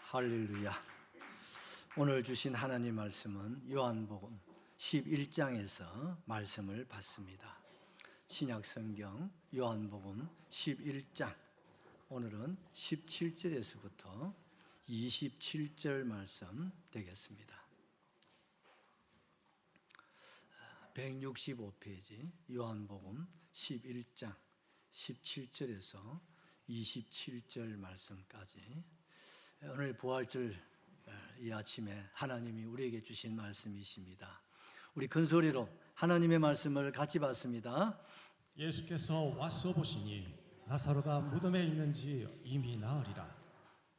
할렐루야. 오늘 주신 하나님 말씀은 요한복음 11장에서 말씀을 받습니다. 신약성경 요한복음 11장, 오늘은 17절에서부터 27절 말씀 되겠습니다. 165페이지 요한복음 11장 17절에서 27절 말씀까지, 오늘 부활절 이 아침에 하나님이 우리에게 주신 말씀이십니다. 우리 큰 소리로 하나님의 말씀을 같이 받습니다. 예수께서 와서 보시니 나사로가 무덤에 있는지 이미 나으리라.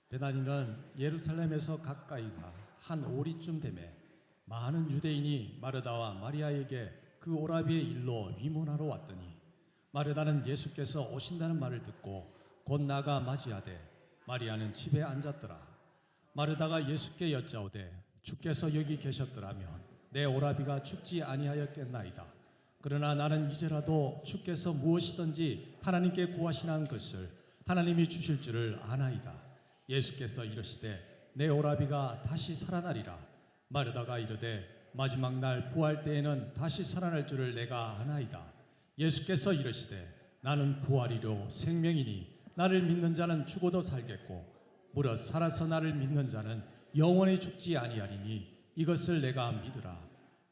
베다니는 예루살렘에서 가까이가 한 오리쯤 되매 많은 유대인이 마르다와 마리아에게 그 오라비의 일로 위문하러 왔더니, 마르다는 예수께서 오신다는 말을 듣고 곧 나가 맞이하되 마리아는 집에 앉았더라. 마르다가 예수께 여짜오되 주께서 여기 계셨더라면 내 오라비가 죽지 아니하였겠나이다. 그러나 나는 이제라도 주께서 무엇이든지 하나님께 구하시는 것을 하나님이 주실 줄을 아나이다. 예수께서 이르시되 내 오라비가 다시 살아나리라. 마르다가 이르되 마지막 날 부활 때에는 다시 살아날 줄을 내가 아나이다. 예수께서 이르시되 나는 부활이요 생명이니 나를 믿는 자는 죽어도 살겠고 무릇 살아서 나를 믿는 자는 영원히 죽지 아니하리니 이것을 내가 믿으라.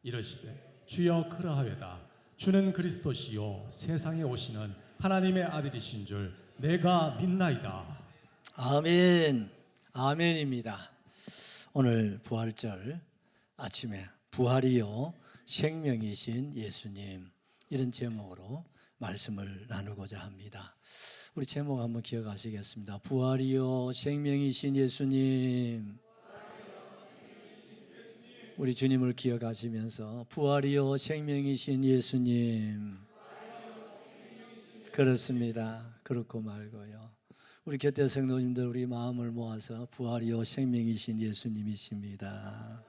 이르시되 주여 그러하외다. 주는 그리스도시요 세상에 오시는 하나님의 아들이신 줄 내가 믿나이다. 아멘. 아멘입니다. 오늘 부활절 아침에 부활이요 생명이신 예수님, 이런 제목으로 말씀을 나누고자 합니다. 우리 제목 한번 기억하시겠습니다. 부활이요 생명이신 예수님. 우리 주님을 기억하시면서 부활이요 생명이신 예수님. 그렇습니다. 그렇고 말고요. 우리 곁에 성도님들, 우리 마음을 모아서 부활이요 생명이신 예수님이십니다.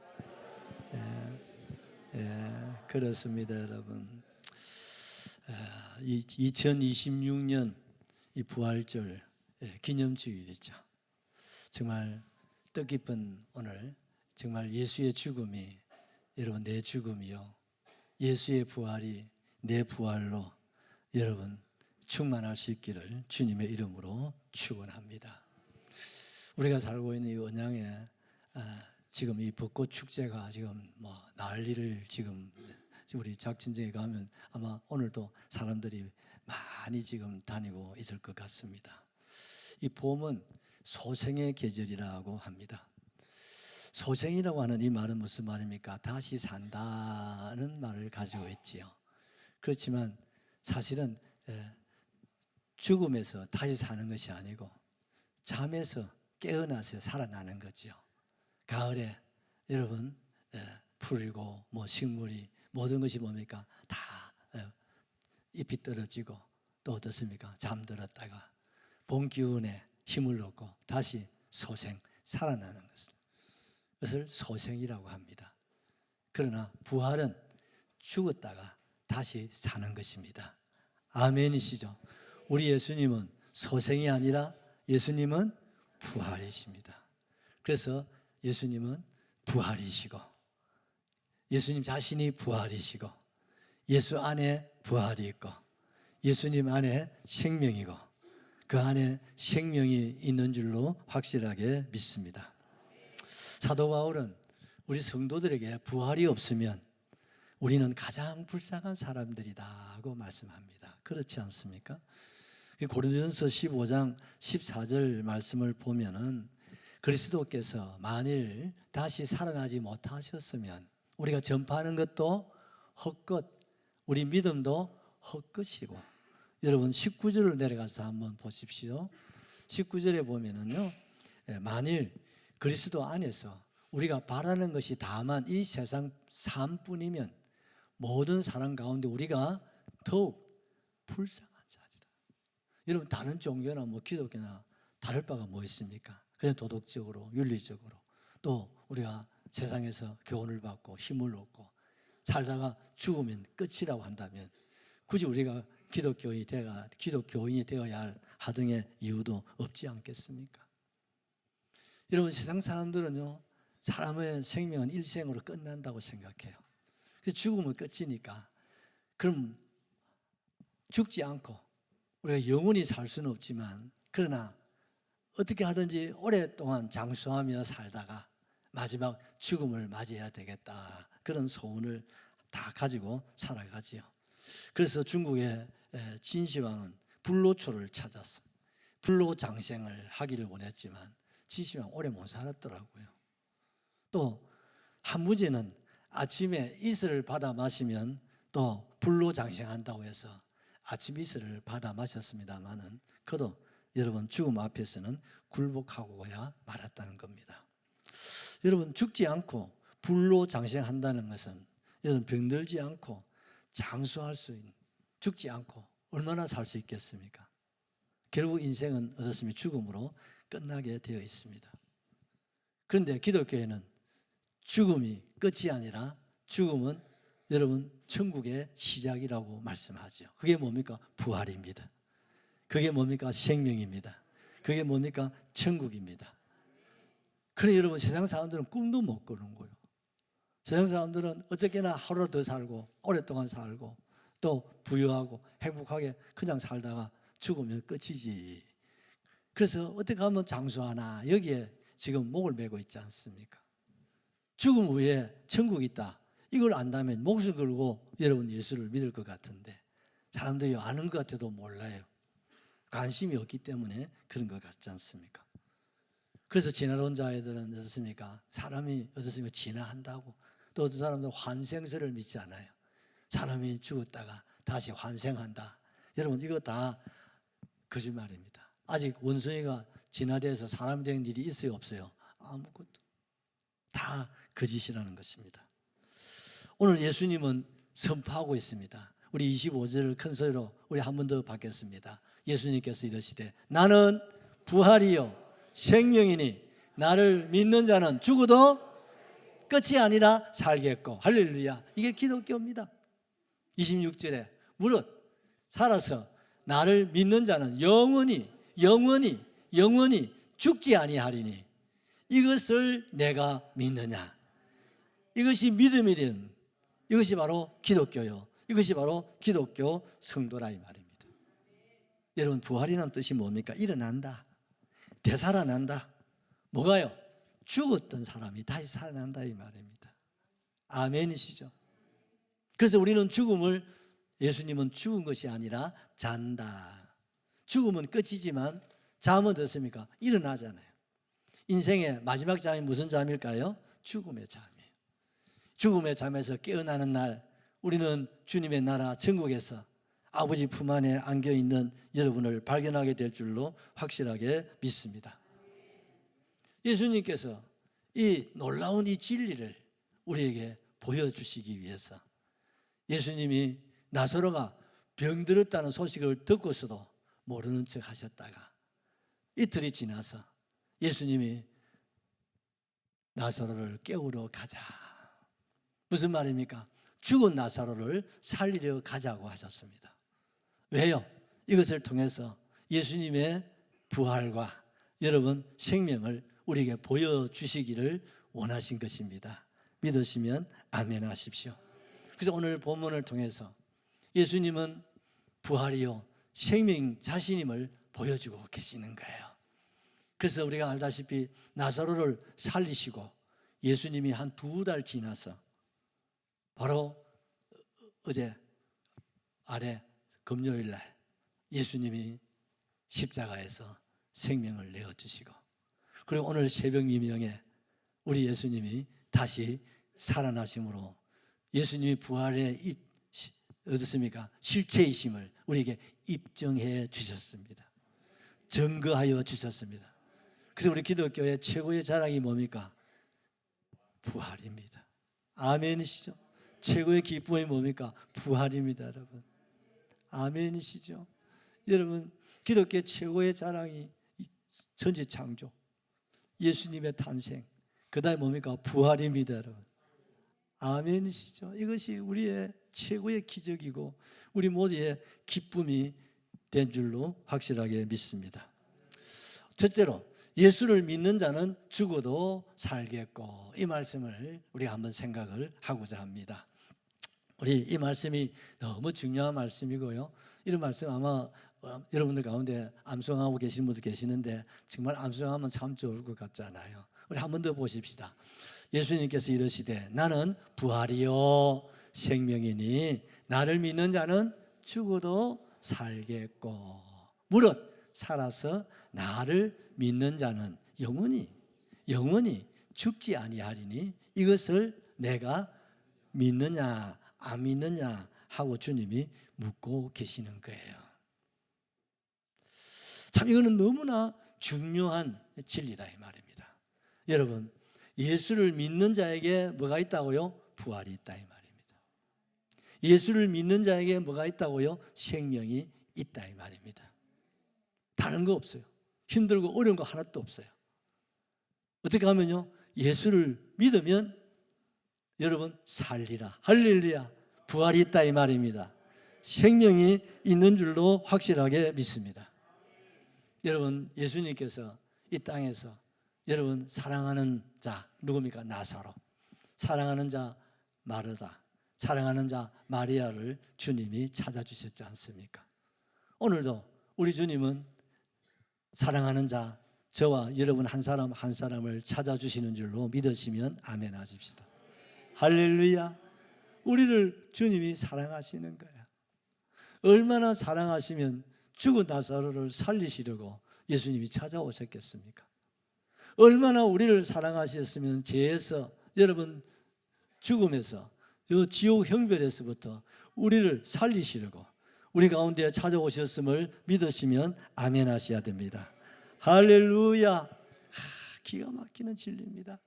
그렇습니다, 여러분. 2026년 이 부활절 기념주일이죠. 정말 뜻깊은 오늘, 정말 예수의 죽음이, 여러분 내 죽음이요 예수의 부활이 내 부활로 여러분 충만할 수 있기를 주님의 이름으로 축원합니다. 우리가 살고 있는 이 언양에 지금 이 벚꽃 축제가 지금 난리를 지금 우리 작진정에 가면 아마 오늘도 사람들이 많이 지금 다니고 있을 것 같습니다. 이 봄은 소생의 계절이라고 합니다. 소생이라고 하는 이 말은 무슨 말입니까? 다시 산다는 말을 가지고 있지요. 그렇지만 사실은 죽음에서 다시 사는 것이 아니고 잠에서 깨어나서 살아나는 거죠. 가을에 여러분 풀이고 식물이 모든 것이 뭡니까? 다 잎이 떨어지고 또 어떻습니까? 잠들었다가 봄 기운에 힘을 얻고 다시 소생, 살아나는 것을 소생이라고 합니다. 그러나 부활은 죽었다가 다시 사는 것입니다. 아멘이시죠? 우리 예수님은 소생이 아니라 예수님은 부활이십니다. 그래서 예수님은 부활이시고 예수님 자신이 부활이시고 예수 안에 부활이 있고 예수님 안에 생명이고 그 안에 생명이 있는 줄로 확실하게 믿습니다. 사도 바울은 우리 성도들에게 부활이 없으면 우리는 가장 불쌍한 사람들이다고 말씀합니다. 그렇지 않습니까? 고린도전서 15장 14절 말씀을 보면은 그리스도께서 만일 다시 살아나지 못하셨으면 우리가 전파하는 것도 헛것, 우리 믿음도 헛것이고, 여러분 19절을 내려가서 한번 보십시오. 19절에 보면은요, 만일 그리스도 안에서 우리가 바라는 것이 다만 이 세상 삶뿐이면 모든 사람 가운데 우리가 더욱 불쌍한 자지다. 여러분 다른 종교나 기독교나 다를 바가 뭐 있습니까? 그냥 도덕적으로, 윤리적으로 또 우리가 세상에서 교훈을 받고 힘을 얻고 살다가 죽으면 끝이라고 한다면 굳이 우리가 기독교인이 되어야 할 하등의 이유도 없지 않겠습니까? 여러분 세상 사람들은요, 사람의 생명은 일생으로 끝난다고 생각해요. 죽음은 끝이니까 그럼 죽지 않고 우리가 영원히 살 수는 없지만, 그러나 어떻게 하든지 오랫동안 장수하며 살다가 마지막 죽음을 맞이해야 되겠다, 그런 소원을 다 가지고 살아가지요. 그래서 중국의 진시황은 불로초를 찾아서 불로장생을 하기를 원했지만 진시황 오래 못 살았더라고요. 또 한무제는 아침에 이슬을 받아 마시면 또 불로장생한다고 해서 아침 이슬을 받아 마셨습니다마는 그도 여러분 죽음 앞에서는 굴복하고야 말았다는 겁니다. 여러분 죽지 않고 불로장생한다는 것은 여러분 병들지 않고 장수할 수 있는, 죽지 않고 얼마나 살 수 있겠습니까? 결국 인생은 어떻습니까? 죽음으로 끝나게 되어 있습니다. 그런데 기독교에는 죽음이 끝이 아니라 죽음은 여러분 천국의 시작이라고 말씀하죠. 그게 뭡니까? 부활입니다. 그게 뭡니까? 생명입니다. 그게 뭡니까? 천국입니다. 그래 여러분 세상 사람들은 꿈도 못 꾸는 거예요. 세상 사람들은 어쨌거나 하루 더 살고 오랫동안 살고 또 부유하고 행복하게 그냥 살다가 죽으면 끝이지. 그래서 어떻게 하면 장수하나 여기에 지금 목을 메고 있지 않습니까? 죽음 후에 천국이 있다, 이걸 안다면 목을 걸고 여러분 예수를 믿을 것 같은데 사람들이 아는 것 같아도 몰라요. 관심이 없기 때문에 그런 것 같지 않습니까? 그래서 진화론자애들은 어떻습니까? 사람이 어떻습니까? 진화한다고. 또 어떤 사람들은 환생설을 믿지 않아요. 사람이 죽었다가 다시 환생한다. 여러분 이거 다 거짓말입니다. 아직 원숭이가 진화돼서 사람이 된 일이 있어요, 없어요? 아무것도. 다 거짓이라는 것입니다. 오늘 예수님은 선포하고 있습니다. 우리 25절을 큰 소리로 우리 한 번 더 받겠습니다. 예수님께서 이르시되 나는 부활이요 생명이니 나를 믿는 자는 죽어도 끝이 아니라 살겠고. 할렐루야. 이게 기독교입니다. 26절에 무릇 살아서 나를 믿는 자는 영원히 죽지 아니하리니 이것을 내가 믿느냐. 이것이 믿음이든 이것이 바로 기독교요. 이것이 바로 기독교 성도라 이 말입니다. 여러분 부활이라는 뜻이 뭡니까? 일어난다, 되살아난다. 뭐가요? 죽었던 사람이 다시 살아난다 이 말입니다. 아멘이시죠? 그래서 우리는 죽음을, 예수님은 죽은 것이 아니라 잔다. 죽음은 끝이지만 잠은 어떻습니까? 일어나잖아요. 인생의 마지막 잠이 무슨 잠일까요? 죽음의 잠이에요. 죽음의 잠에서 깨어나는 날 우리는 주님의 나라 천국에서 아버지 품 안에 안겨있는 여러분을 발견하게 될 줄로 확실하게 믿습니다. 예수님께서 이 놀라운 이 진리를 우리에게 보여주시기 위해서 예수님이 나사로가 병들었다는 소식을 듣고서도 모르는 척 하셨다가 이틀이 지나서 예수님이 나사로를 깨우러 가자. 무슨 말입니까? 죽은 나사로를 살리려 가자고 하셨습니다. 왜요? 이것을 통해서 예수님의 부활과 여러분 생명을 우리에게 보여주시기를 원하신 것입니다. 믿으시면 아멘 하십시오. 그래서 오늘 본문을 통해서 예수님은 부활이요 생명 자신임을 보여주고 계시는 거예요. 그래서 우리가 알다시피 나사로를 살리시고 예수님이 한 2달 지나서 바로 어제 아래 금요일 날 예수님이 십자가에서 생명을 내어주시고 그리고 오늘 새벽 미명에 우리 예수님이 다시 살아나심으로 예수님이 부활의 어떻습니까? 실체이심을 우리에게 입증해 주셨습니다. 증거하여 주셨습니다. 그래서 우리 기독교의 최고의 자랑이 뭡니까? 부활입니다. 아멘이시죠? 최고의 기쁨이 뭡니까? 부활입니다, 여러분. 아멘이시죠? 여러분, 기독교의 최고의 자랑이 천지 창조, 예수님의 탄생, 그 다음에 뭡니까? 부활입니다, 여러분. 아멘이시죠? 이것이 우리의 최고의 기적이고 우리 모두의 기쁨이 된 줄로 확실하게 믿습니다. 첫째로 예수를 믿는 자는 죽어도 살겠고, 이 말씀을 우리가 한번 생각을 하고자 합니다. 우리 이 말씀이 너무 중요한 말씀이고요. 이런 말씀 아마 여러분들 가운데 암송하고 계신 분도 계시는데 정말 암송하면 참 좋을 것 같잖아요. 우리 한 번 더 보십시다. 예수님께서 이르시되 나는 부활이요 생명이니 나를 믿는 자는 죽어도 살겠고 무릇 살아서 나를 믿는 자는 영원히 죽지 아니하리니 이것을 내가 믿느냐 안 믿느냐 하고 주님이 묻고 계시는 거예요. 참 이거는 너무나 중요한 진리다 이 말입니다. 여러분, 예수를 믿는 자에게 뭐가 있다고요? 부활이 있다 이 말입니다. 예수를 믿는 자에게 뭐가 있다고요? 생명이 있다 이 말입니다. 다른 거 없어요. 힘들고 어려운 거 하나도 없어요. 어떻게 하면요? 예수를 믿으면 여러분 살리라. 할렐루야. 부활이 있다 이 말입니다. 생명이 있는 줄로 확실하게 믿습니다. 여러분, 예수님께서 이 땅에서 여러분 사랑하는 자 누굽니까? 나사로. 사랑하는 자 마르다. 사랑하는 자 마리아를 주님이 찾아주셨지 않습니까? 오늘도 우리 주님은 사랑하는 자 저와 여러분 한 사람 한 사람을 찾아주시는 줄로 믿으시면 아멘 하십시다. 할렐루야. 우리를 주님이 사랑하시는 거야. 얼마나 사랑하시면 죽은 나사로를 살리시려고 예수님이 찾아오셨겠습니까? 얼마나 우리를 사랑하셨으면 죄에서 여러분 죽음에서 지옥 형벌에서부터 우리를 살리시려고 우리 가운데 찾아오셨음을 믿으시면 아멘 하셔야 됩니다. 할렐루야. 기가 막히는 진리입니다.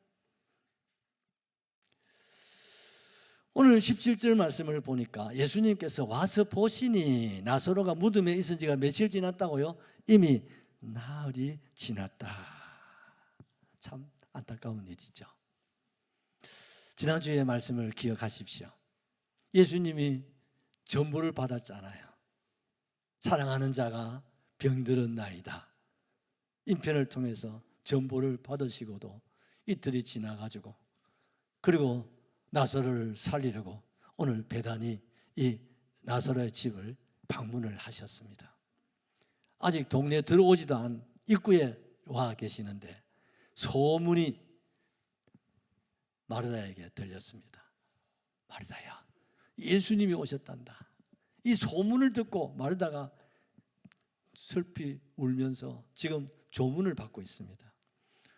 오늘 17절 말씀을 보니까 예수님께서 와서 보시니 나사로가 무덤에 있은 지가 며칠 지났다고요? 이미 나흘이 지났다. 참 안타까운 일이죠. 지난주에 말씀을 기억하십시오. 예수님이 전보를 받았잖아요. 사랑하는 자가 병들었나이다. 인편을 통해서 전보를 받으시고도 이틀이 지나가지고 그리고 나사로를 살리려고 오늘 베다니 이 나사로의 집을 방문을 하셨습니다. 아직 동네에 들어오지도 않은 입구에 와 계시는데 소문이 마르다에게 들렸습니다. 마르다야, 예수님이 오셨단다. 이 소문을 듣고 마르다가 슬피 울면서 지금 조문을 받고 있습니다.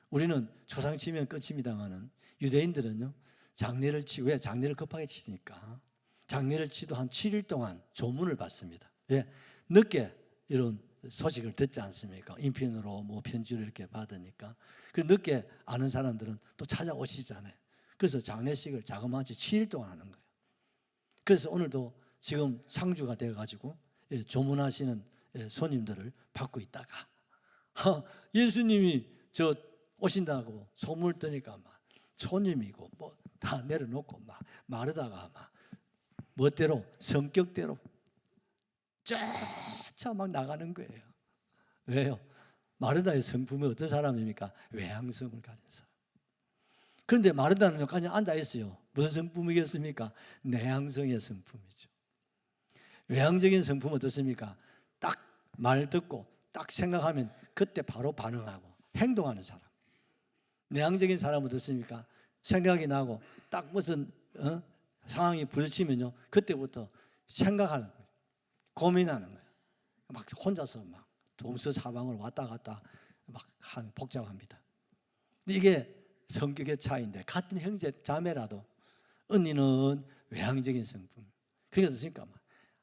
우리는 초상치면 끝입니다만은 유대인들은요 장례를 치고 왜 장례를 급하게 치니까 장례를 치도 한 7일 동안 조문을 받습니다. 왜? 늦게 이런 소식을 듣지 않습니까? 인편으로 뭐 편지를 이렇게 받으니까. 그리고 늦게 아는 사람들은 또 찾아오시잖아요. 그래서 장례식을 자그마치 7일 동안 하는 거예요. 그래서 오늘도 지금 상주가 돼가지고 조문하시는 손님들을 받고 있다가 예수님이 저 오신다고 소문을 뜨니까 막 손님이고 뭐 다 내려놓고 막 마르다가 막 멋대로 성격대로 쫙 막 나가는 거예요. 왜요? 마르다의 성품이 어떤 사람입니까? 외향성을 가진 사람. 그런데 마르다는 여기까지 앉아 있어요. 무슨 성품이겠습니까? 내향성의 성품이죠. 외향적인 성품은 어떻습니까? 딱 말 듣고 딱 생각하면 그때 바로 반응하고 행동하는 사람. 내향적인 사람은 어떻습니까? 생각이 나고 딱 무슨 상황이 부딪히면요 그때부터 생각하는 거예요. 고민하는 거예요. 막 혼자서 막 동서사방을 왔다 갔다 막 복잡합니다. 근데 이게 성격의 차이인데 같은 형제 자매라도 언니는 외향적인 성품. 그게 어떻습니까?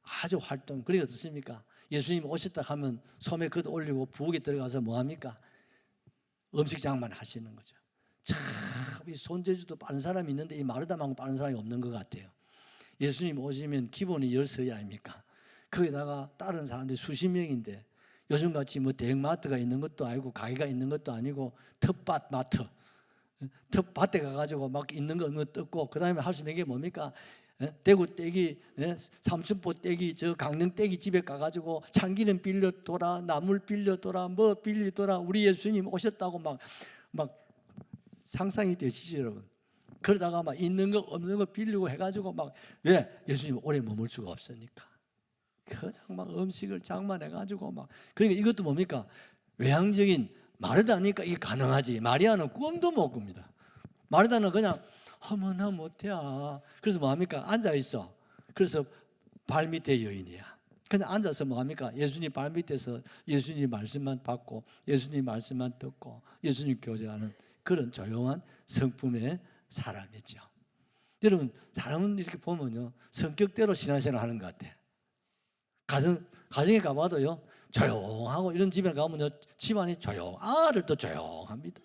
아주 활동. 그게 어떻습니까? 예수님 오셨다 하면 소매 겉 올리고 부엌에 들어가서 뭐합니까? 음식장만 하시는 거죠. 참 이 손재주도 빠른 사람이 있는데 이 마르다만큼 빠른 사람이 없는 것 같아요. 예수님 오시면 기본이 열서야 아닙니까? 거기다가 다른 사람들이 수십 명인데 요즘같이 뭐 대형마트가 있는 것도 아니고 가게가 있는 것도 아니고 텃밭 마트 텃밭에 가가지고 막 있는 거 뜯고 그 다음에 할 수 있는 게 뭡니까? 대구 떼기, 삼천포 떼기, 저 강릉 떼기 집에 가가지고 참기름 빌려둬라, 나물 빌려둬라, 뭐 빌려둬라, 우리 예수님 오셨다고 막 상상이 되시죠, 여러분? 그러다가 막 있는 거 없는 거 빌리고 해가지고 막 왜? 예수님 오래 머물 수가 없으니까 그냥 막 음식을 장만해가지고 막 그러니까 이것도 뭡니까? 외향적인 마르다니까 이게 가능하지. 마리아는 꿈도 못 꿉니다. 마르다는 그냥 어머나 못해. 그래서 뭐합니까? 앉아있어. 그래서 발밑에 여인이야. 그냥 앉아서 뭐합니까? 예수님 발밑에서 예수님 말씀만 받고 예수님 말씀만 듣고 예수님 교제하는 그런 조용한 성품의 사람이죠. 여러분, 사람은 이렇게 보면요 성격대로 신앙생활 하는 것 같아. 가정에 가봐도요 조용하고 이런 집에 가면요 집안이 아들도 조용합니다.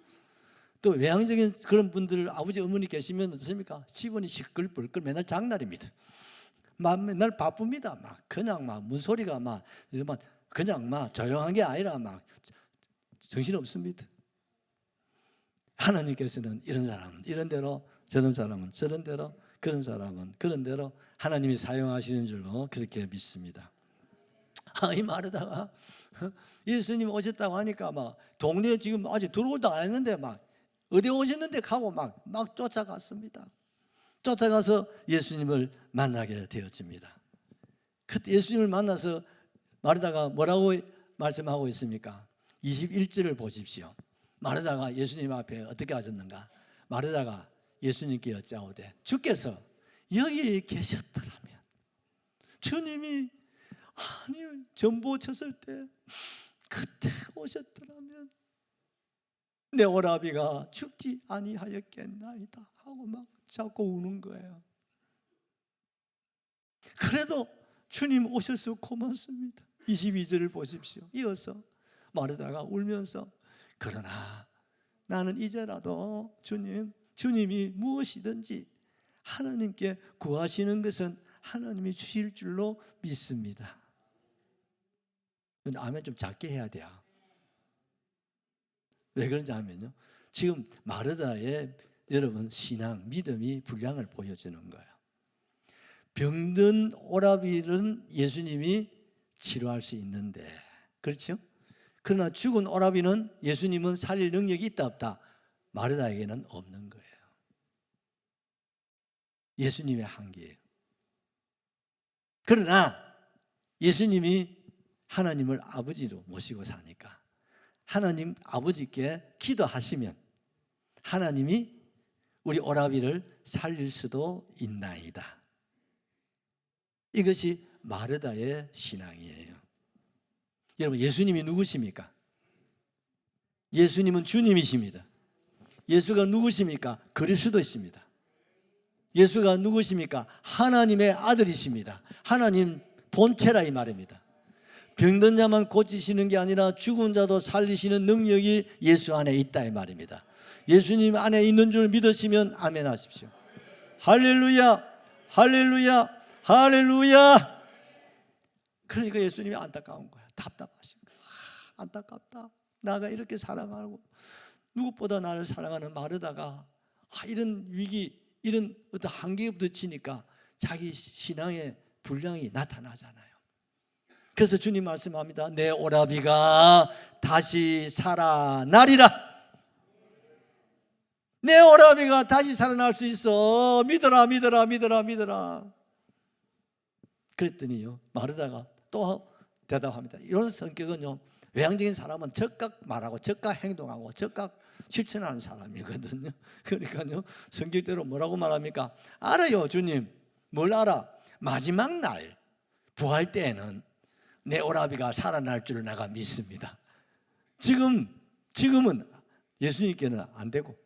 또 외향적인 그런 분들 아버지 어머니 계시면 어떻습니까? 집안이 시끌불끌 맨날 장날입니다. 맨날 바쁩니다. 막 그냥 막 문소리가 막 그냥 막 조용한 게 아니라 막 정신 없습니다. 하나님께서는 이런 사람은 이런 대로, 저런 사람은 저런 대로, 그런 사람은 그런 대로 하나님이 사용하시는 줄로 그렇게 믿습니다. 이 마르다가 예수님 오셨다고 하니까 막 동네에 지금 아직 들어올도 안 했는데 막 어디 오셨는데 하고 막 쫓아갔습니다. 쫓아가서 예수님을 만나게 되었습니다. 그때 예수님을 만나서 마르다가 뭐라고 말씀하고 있습니까? 21절을 보십시오. 마르다가 예수님 앞에 어떻게 하셨는가? 마르다가 예수님께 여짜오되 주께서 여기 계셨더라면, 주님이 전보 쳤을 때 그때 오셨더라면 내 오라비가 죽지 아니하였겠나이다 하고 막 자꾸 우는 거예요. 그래도 주님 오셔서 고맙습니다. 22절을 보십시오. 이어서 마르다가 울면서 그러나 나는 이제라도 주님이 무엇이든지 하나님께 구하시는 것은 하나님이 주실 줄로 믿습니다. 아멘 좀 작게 해야 돼요. 왜 그런지 하면요, 지금 마르다의 여러분 신앙, 믿음이 분량을 보여주는 거예요. 병든 오라비는 예수님이 치료할 수 있는데, 그렇죠? 그러나 죽은 오라비는 예수님은 살릴 능력이 있다 없다? 마르다에게는 없는 거예요. 예수님의 한계예요. 그러나 예수님이 하나님을 아버지로 모시고 사니까 하나님 아버지께 기도하시면 하나님이 우리 오라비를 살릴 수도 있나이다. 이것이 마르다의 신앙이에요. 여러분, 예수님이 누구십니까? 예수님은 주님이십니다. 예수가 누구십니까? 그리스도이십니다. 예수가 누구십니까? 하나님의 아들이십니다. 하나님 본체라 이 말입니다. 병든 자만 고치시는 게 아니라 죽은 자도 살리시는 능력이 예수 안에 있다 이 말입니다. 예수님 안에 있는 줄 믿으시면 아멘 하십시오. 할렐루야, 할렐루야, 할렐루야. 그러니까 예수님이 안타까운 거야. 답답하신 거야. 안타깝다. 나가 이렇게 사랑하고 누구보다 나를 사랑하는 마르다가 이런 위기, 이런 어떤 한계에 부딪히니까 자기 신앙의 분량이 나타나잖아요. 그래서 주님 말씀합니다. 내 오라비가 다시 살아나리라. 내 오라비가 다시 살아날 수 있어. 믿어라, 믿어라, 믿어라, 믿어라. 그랬더니요, 마르다가 또 대답합니다. 이런 성격은요, 외향적인 사람은 즉각 말하고 즉각 행동하고 즉각 실천하는 사람이거든요. 그러니까요, 성격대로 뭐라고 말합니까? 알아요, 주님. 뭘 알아? 마지막 날 부활 때에는 내 오라비가 살아날 줄 내가 믿습니다. 지금은 예수님께는 안 되고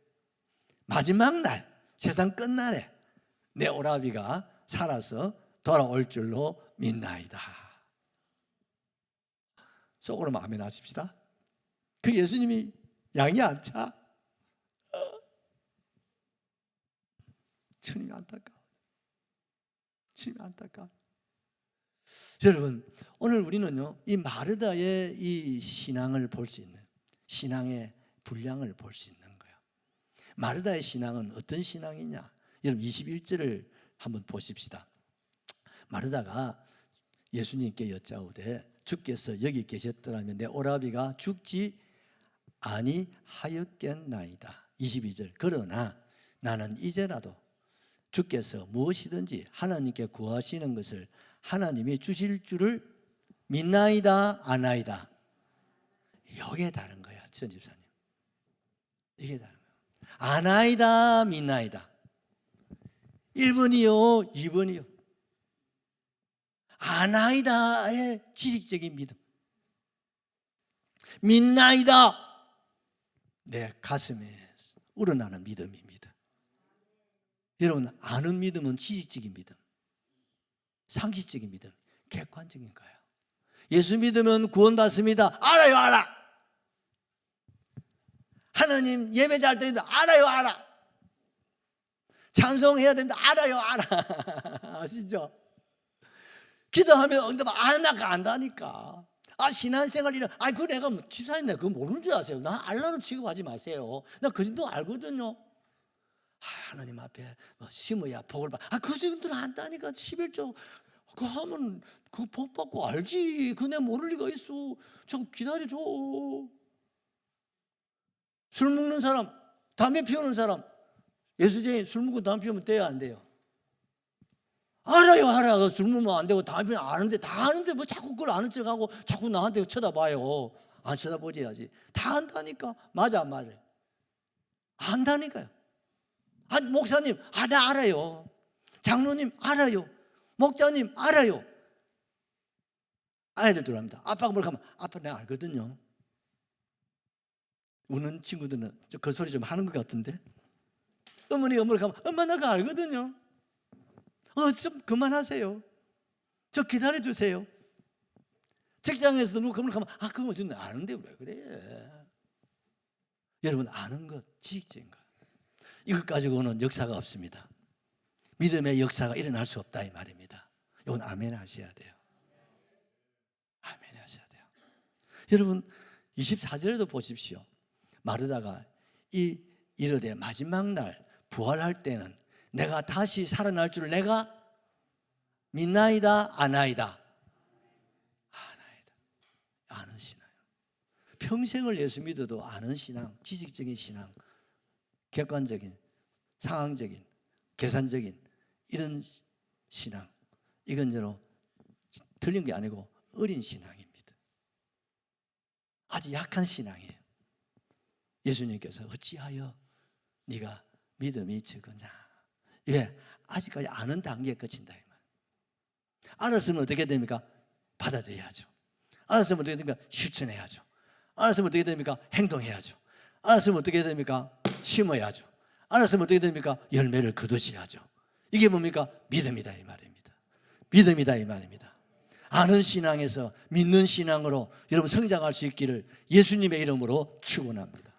마지막 날 세상 끝날에 내 오라비가 살아서 돌아올 줄로 믿나이다. 속으로 아멘 하십시다. 그 예수님이 양이 안 차. 주님이 안타까워. 주님이 안타까워. 여러분, 오늘 우리는요, 이 마르다의 이 신앙을 볼 수 있는, 신앙의 분량을 볼 수 있는 거예요. 마르다의 신앙은 어떤 신앙이냐? 여러분 21절을 한번 보십시다. 마르다가 예수님께 여짜오되 주께서 여기 계셨더라면 내 오라비가 죽지 아니하였겠나이다. 22절 그러나 나는 이제라도 주께서 무엇이든지 하나님께 구하시는 것을 하나님이 주실 줄을 믿나이다 아나이다. 이게 다른 거야, 전집사님. 이게 다른 거야. 아나이다 믿나이다. 1번이요 2번이요. 아나이다의 지식적인 믿음, 믿나이다 내 가슴에 우러나는 믿음입니다. 여러분, 아는 믿음은 지식적인 믿음, 상식적인 믿음, 객관적인 거예요. 예수 믿으면 구원받습니다. 알아요, 알아. 하나님 예배 잘 드린다. 알아요, 알아. 찬송해야 된다. 알아요, 알아. 아시죠? 기도하면 응답 안 안다니까. 신앙생활 이런, 그거 내가 집사님 내가 그거 모르는 줄 아세요? 나 알라는 취급하지 마세요. 나 그 정도 알거든요. 하나님 앞에 심어야 복을 받아. 그 정도는 안다니까. 11조 그거 하면 그 복 받고 알지. 그거 내가 모를 리가 있어. 좀 기다려줘. 술 먹는 사람, 담배 피우는 사람, 예수쟁이 술 먹고 담배 피우면 돼요, 안 돼요? 알아요, 알아. 술 먹으면 안 되고 담배 피우면 아는데, 다 아는데 뭐 자꾸 그걸 아는 척하고 자꾸 나한테 쳐다봐요. 안 쳐다보지 해야지. 다 안다니까. 맞아, 안 맞아요? 안다니까요. 목사님, 나 알아요. 장로님, 알아요. 목자님, 알아요. 아이들 들어갑니다. 아빠가 뭐라고 하면, 아빠 내가 알거든요. 우는 친구들은 그 소리 좀 하는 것 같은데, 어머니가 뭐라고 하면, 엄마 내가 알거든요. 좀 그만하세요. 저 기다려주세요. 직장에서도 누가 그렇게 하면, 그거 좀 아는데 왜 그래? 여러분, 아는 것, 지식적인 것, 이것 가지고는 역사가 없습니다. 믿음의 역사가 일어날 수 없다 이 말입니다. 이건 아멘 하셔야 돼요. 아멘 하셔야 돼요. 여러분, 24절에도 보십시오. 마르다가 이르되 마지막 날 부활할 때는 내가 다시 살아날 줄 내가 믿나이다 아나이다. 아나이다. 아는 신앙. 평생을 예수 믿어도 아는 신앙, 지식적인 신앙, 객관적인, 상황적인, 계산적인 이런 신앙, 이건 저로 틀린 게 아니고 어린 신앙입니다. 아주 약한 신앙이에요. 예수님께서 어찌하여 네가 믿음이 적으냐. 왜? 아직까지 아는 단계에 그친다 이 말. 알았으면 어떻게 됩니까? 받아들여야죠. 알았으면 어떻게 됩니까? 실천해야죠. 알았으면 어떻게 됩니까? 행동해야죠. 알았으면 어떻게 됩니까? 심어야죠. 알았으면 어떻게 됩니까? 열매를 거두셔야죠. 이게 뭡니까? 믿음이다 이 말입니다. 믿음이다 이 말입니다. 아는 신앙에서 믿는 신앙으로 여러분 성장할 수 있기를 예수님의 이름으로 축원합니다.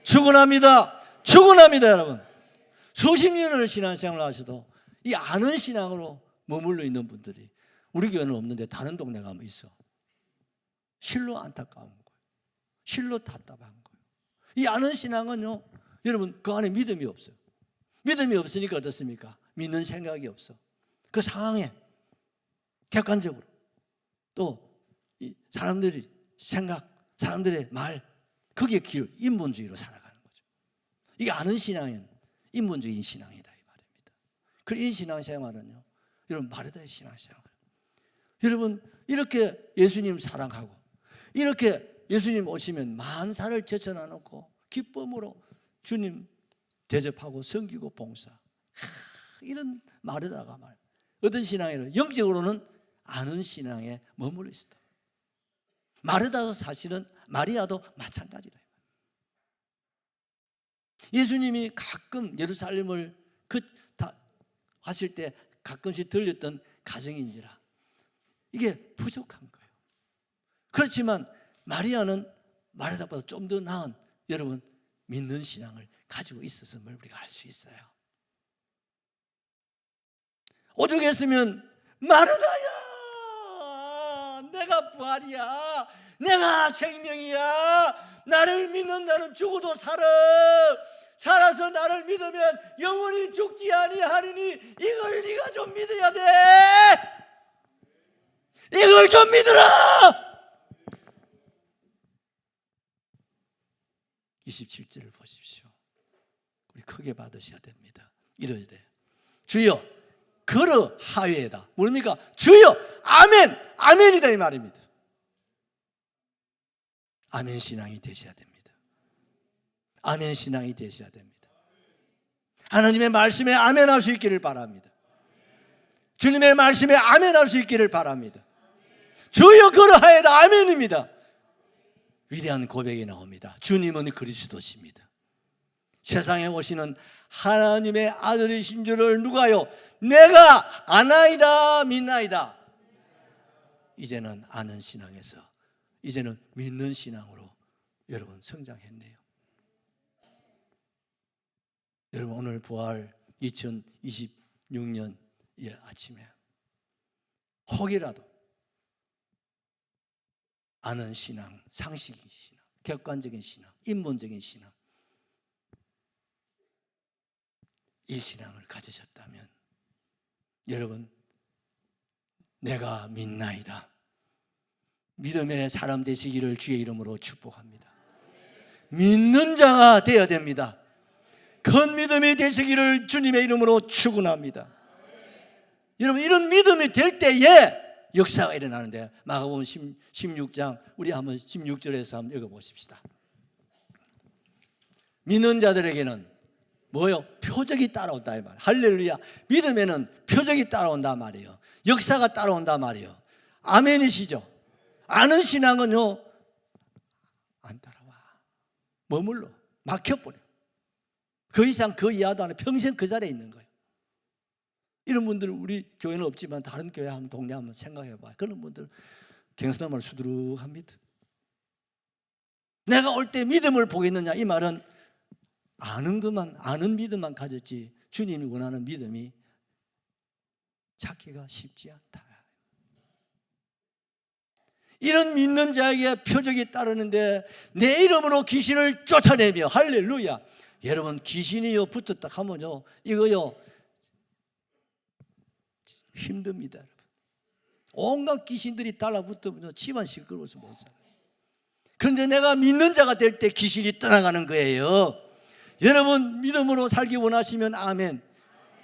축원합니다. 축원합니다. 여러분, 수십 년을 신앙생활을 하셔도 이 아는 신앙으로 머물러 있는 분들이 우리 교회는 없는데 다른 동네 가면 있어. 실로 안타까운 거예요. 실로 답답한 거예요. 이 아는 신앙은요, 여러분 그 안에 믿음이 없어요. 믿음이 없으니까 어떻습니까? 믿는 생각이 없어. 그 상황에 객관적으로 또 사람들이 생각, 사람들의 말, 거기에 기울 인본주의로 살아가는 거죠. 이게 아는 신앙은 인본주의인 신앙이다 이 말입니다. 그 이 신앙생활은요, 여러분 마르다의 신앙생활. 여러분 이렇게 예수님 사랑하고 이렇게 예수님 오시면 만사를 제쳐놔놓고 기쁨으로 주님 대접하고 섬기고 봉사, 이런 마르다가 말 어떤 신앙이에요? 영적으로는 아는 신앙에 머물러 있었다. 마르다도 사실은 마리아도 마찬가지라. 예수님이 가끔 예루살렘을 하실 때 가끔씩 들렸던 가정인지라 이게 부족한 거예요. 그렇지만 마리아는 마르다보다 좀 더 나은 여러분 믿는 신앙을 가지고 있었음을 우리가 알 수 있어요. 오죽했으면 마르다야, 내가 부활이야, 내가 생명이야, 나를 믿는 자는 죽어도 살아, 살아서 나를 믿으면 영원히 죽지 아니하리니 이걸 네가 좀 믿어야 돼. 이걸 좀 믿으라. 27절을 보십시오. 우리 크게 받으셔야 됩니다. 이러야 돼. 주여 그러하외다. 뭡니까? 주여 아멘. 아멘이다 이 말입니다. 아멘 신앙이 되셔야 됩니다. 아멘 신앙이 되셔야 됩니다. 하나님의 말씀에 아멘할 수 있기를 바랍니다. 주님의 말씀에 아멘할 수 있기를 바랍니다. 주여 그러하외다. 아멘입니다. 위대한 고백이 나옵니다. 주님은 그리스도십니다. 세상에 오시는 하나님의 아들이신 줄을 누가요? 내가 아나이다 믿나이다. 이제는 아는 신앙에서 이제는 믿는 신앙으로 여러분 성장했네요. 여러분 오늘 부활 2026년 아침에 혹이라도 아는 신앙, 상식의 신앙, 객관적인 신앙, 인본적인 신앙, 이 신앙을 가지셨다면 여러분 내가 믿나이다. 믿음의 사람 되시기를 주의 이름으로 축복합니다. 믿는 자가 되어야 됩니다. 큰 믿음이 되시기를 주님의 이름으로 축원합니다. 여러분 이런 믿음이 될 때에 역사가 일어나는데 마가복음 16장 우리 한번 16절에서 한번 읽어보십시다. 믿는 자들에게는 뭐요? 표적이 따라온다 이 말. 할렐루야. 믿음에는 표적이 따라온다 말이에요. 역사가 따라온다 말이에요. 아멘이시죠? 아는 신앙은요 안 따라와. 머물러 막혀버려. 그 이상 그 이하도 안 해. 평생 그 자리에 있는 거예요. 이런 분들 우리 교회는 없지만 다른 교회 한번 동네 한번 생각해 봐요. 그런 분들 갱선한 수두룩합니다. 내가 올 때 믿음을 보겠느냐 이 말은 아는 믿음만 가졌지 주님이 원하는 믿음이 찾기가 쉽지 않다. 이런 믿는 자에게 표적이 따르는데 내 이름으로 귀신을 쫓아내며 할렐루야. 여러분 귀신이요 붙었다 하면요 이거요 힘듭니다. 여러분. 온갖 귀신들이 달라붙으면 집안 시끄러워서 못 살아요. 그런데 내가 믿는 자가 될 때 귀신이 떠나가는 거예요. 여러분 믿음으로 살기 원하시면 아멘.